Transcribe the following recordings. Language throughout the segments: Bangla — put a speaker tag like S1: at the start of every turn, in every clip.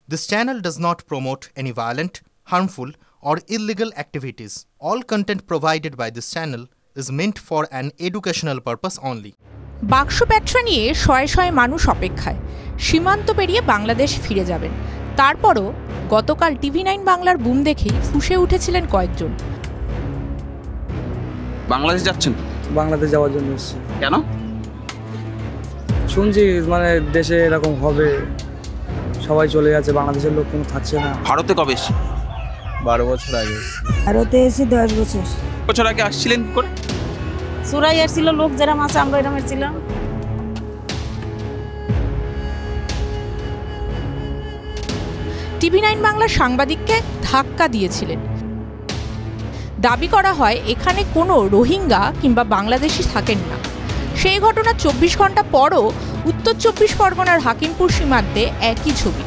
S1: This channel does not promote any violent, harmful, or illegal activities. All content provided by this channel is meant for an educational purpose only.
S2: বাক্স ব্যবসা নিয়ে শয়ে শয়ে মানুষ অপেক্ষায় সীমান্ত পেরিয়ে বাংলাদেশ ফিরে যাবেন। তারপরও গতকাল TV9 বাংলার বুম দেখেই ফুঁসে উঠেছিলেন কয়েকজন।
S3: বাংলাদেশ যাচ্ছেন?
S4: বাংলাদেশ যাওয়ার জন্য এসেছি।
S3: কেন?
S4: শুনছি মানে দেশে এরকম হবে, সবাই চলে যাচ্ছে, বাংলাদেশের লোক কোনো থাকছে না।
S3: ভারতে কবে এসেছেন?
S4: 12 বছর আগে।
S5: ভারতে এসে 10 বছর।
S3: বছর আগে আসছিলেন কি করে?
S5: সুরাই আসছিল, লোক যেরকম আছে আমরা এরকম ছিলাম।
S2: TV9 বাংলার সাংবাদিককে ধাক্কা দিয়েছিলেন। দাবি করা হয় এখানে কোনো রোহিঙ্গা কিংবা বাংলাদেশি থাকেন না। সেই ঘটনা 24 ঘন্টা পরও উত্তর 24 পরগনার হাকিমপুর সীমান্তে একই ছবি।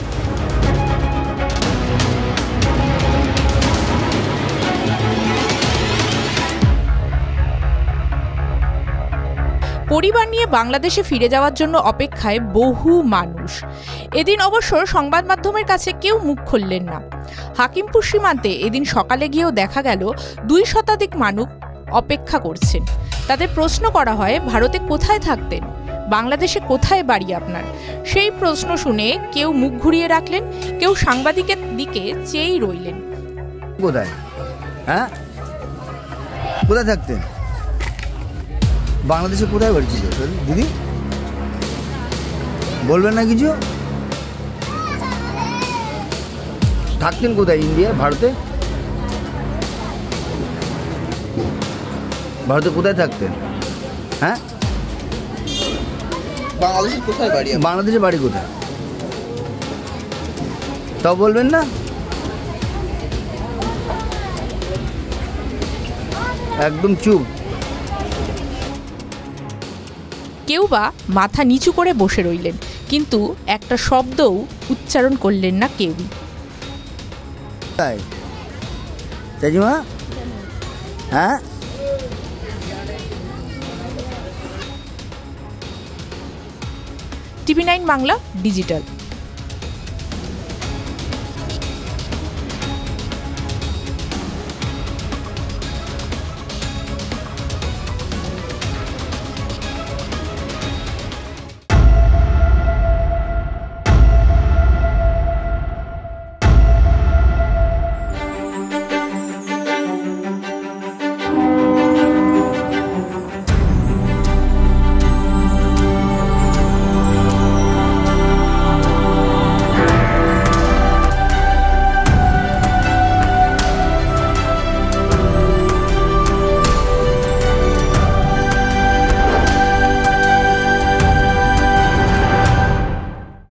S2: পরিবার নিয়ে বাংলাদেশে ফিরে যাওয়ার জন্য অপেক্ষায় বহু মানুষ। এদিন অবশ্য সংবাদ মাধ্যমের কাছে কেউ মুখ খুললেন না। হাকিমপুর সীমান্তে এদিন সকালে গিয়েও দেখা গেল 2 শতাধিক মানুষ অপেক্ষা করছেন। তাদের প্রশ্ন করা হয় ভারতে কোথায় থাকতেন, বাংলাদেশে কোথায় বাড়ি আপনার। সেই প্রশ্ন শুনে কেউ মুখ ঘুরিয়ে রাখলেন, কেউ সাংবাদিকের দিকে চেয়েই রইলেন।
S6: কোথায় কোথায় থাকতেন, বাংলাদেশে কোথায় বাড়ি ছিল দিদি, বলবেন না কিছু? থাকতেন কোথায়? ইন্ডিয়া, ভারতে? ভারতে কোথায় থাকতেন?
S3: বাংলাদেশে কোথায় বাড়ি?
S6: বাংলাদেশে বাড়ি কোথায় তাও বলবেন না? একদম চুপ।
S2: কেউ বা মাথা নিচু করে বসে রইলেন, কিন্তু একটা শব্দও উচ্চারণ করলেন না কেউই।
S6: চাচিমা,
S2: TV9 বাংলা ডিজিটাল।